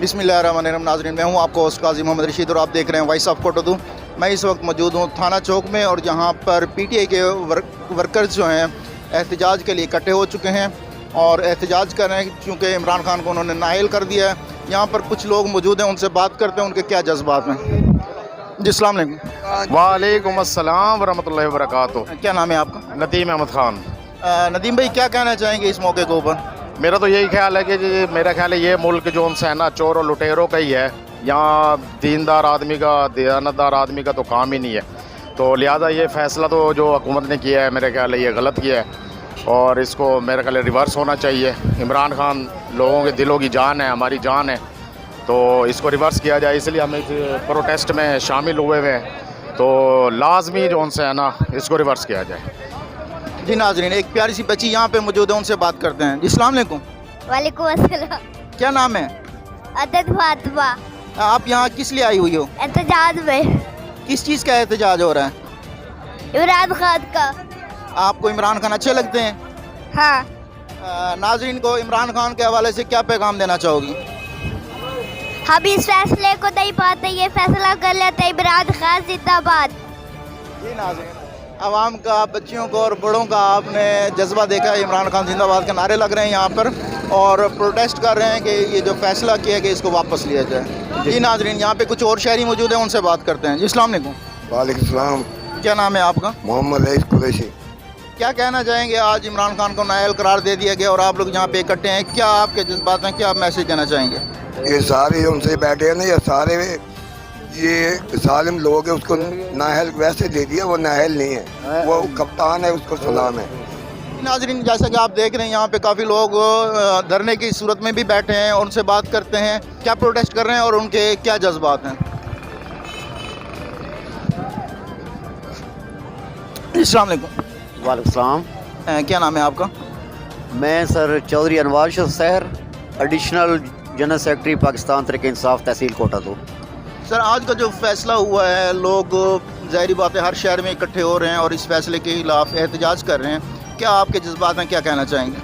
बिस्मिल्लाहिर्रहमानिर्रहीम। नाज़रीन, मैं हूं आपको होस्ट काजी मोहम्मद रशीद और आप देख रहे हैं वॉइस ऑफ कोटोदू। मैं इस वक्त मौजूद हूं थाना चौक में और जहां पर पीटीआई के वर्कर्स जो हैं एहतजाज के लिए इकट्ठे हो चुके हैं और एहतजाज कर रहे हैं क्योंकि इमरान खान को उन्होंने नाअहल कर दिया है। यहाँ पर कुछ लोग मौजूद हैं, उनसे बात करते हैं उनके क्या जज्बात हैं। जी अस्सलाम वालेकुम। वालेकुम अस्सलाम वरहमतुल्लाहि वबरकातुहू। क्या नाम है आपका? नदीम अहमद खान। नदीम भाई, क्या कहना चाहेंगे इस मौके के ऊपर? मेरा तो यही ख्याल है कि मेरा ख्याल है ये मुल्क जो उनसे है ना चोर और लुटेरों का ही है। यहाँ दीनदार आदमी का, दयानतदार आदमी का तो काम ही नहीं है। तो लिहाजा ये फ़ैसला तो जो हुकूमत ने किया है मेरे ख्याल है ये गलत किया है और इसको मेरे ख्याल है रिवर्स होना चाहिए। इमरान खान लोगों के दिलों की जान है, हमारी जान है, तो इसको रिवर्स किया जाए। इसलिए हम इस प्रोटेस्ट में शामिल हुए हुए हैं। तो लाजमी जो उनसे है ना इसको रिवर्स किया जाए। जी नाज़रीन, एक प्यारी सी बच्ची यहाँ पे मौजूद है, उनसे बात करते हैं। जी अस्सलाम वालेकुम। वालेकुम अस्सलाम। क्या नाम है? अदद फातिमा। आप यहाँ किस लिए आई हुई हो? एहतजाज में। किस चीज़ का एहतजाज हो रहा है? इमरान खान का। आपको इमरान खान अच्छे लगते हैं? हाँ। नाज़रीन को इमरान खान के हवाले से क्या पैगाम देना चाहोगी? हम इस फैसले को नहीं पाते, ये फैसला कर लेते इमरान खान जिंदाबाद। जी नाज़रीन, आवाम का, बच्चियों को और बड़ों का आपने जज्बा देखा है। इमरान खान जिंदाबाद के नारे लग रहे हैं यहाँ पर और प्रोटेस्ट कर रहे हैं कि ये जो फैसला किया कि इसको वापस लिया जाए। जी नाज़रीन, यहाँ पे कुछ और शहरी मौजूद हैं, उनसे बात करते हैं। जी अस्सलाम वालेकुम। वालेकुम सलाम। क्या नाम है आपका? मोहम्मद रईस कुरैशी। क्या कहना चाहेंगे? आज इमरान खान को नाअहल करार दे दिया गया और आप लोग यहाँ पे इकट्ठे हैं, क्या आपके जज्बात हैं, क्या मैसेज देना चाहेंगे? ये सारे उनसे बैठे हैं ना, ये सारे ये जालिम लोग हैं, उसको नाअहल वैसे दे दिया, वो नाअहल नहीं है, वो कप्तान है, उसको सलाम है। नाज़रीन, जैसा कि आप देख रहे हैं यहाँ पे काफ़ी लोग धरने की सूरत में भी बैठे हैं और उनसे बात करते हैं क्या प्रोटेस्ट कर रहे हैं और उनके क्या जज्बात हैं। अस्सलाम वालेकुम। वालेकुम सलाम। क्या नाम है आपका? मैं सर चौधरी अनवार शहर, additional general secretary Pakistan Tehreek Insaf तहसील कोटादू। सर, आज का जो फैसला हुआ है, लोग ज़ाहिर बात है हर शहर में इकट्ठे हो रहे हैं और इस फैसले के खिलाफ एहतजाज कर रहे हैं, क्या आपके जज्बात हैं, क्या कहना चाहेंगे?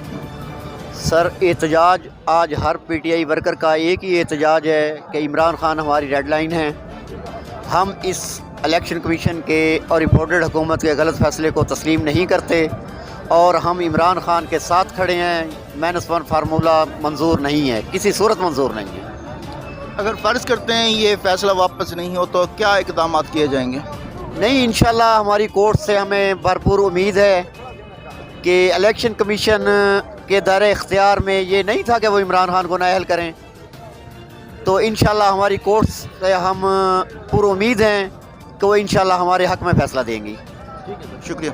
सर, एहतजाज आज हर पीटीआई वर्कर का एक ही एहतजाज है कि इमरान खान हमारी रेड लाइन है। हम इस इलेक्शन कमीशन के और रिपोर्टेड हुकूमत के गलत फैसले को तस्लीम नहीं करते और हम इमरान खान के साथ खड़े हैं। -1 फार्मूला मंजूर नहीं है, किसी सूरत मंजूर नहीं है। अगर फ़र्ज़ करते हैं ये फ़ैसला वापस नहीं हो तो क्या इक़दाम किए जाएंगे? नहीं, इंशाल्लाह हमारी कोर्ट से हमें भरपूर उम्मीद है कि इलेक्शन कमीशन के दायरे इख्तियार में ये नहीं था कि वो इमरान खान को नाअहल करें। तो इंशाल्लाह हमारी कोर्ट से हम पूरी उम्मीद हैं कि वो इंशाल्लाह हमारे हक़ में फ़ैसला देंगी। शुक्रिया।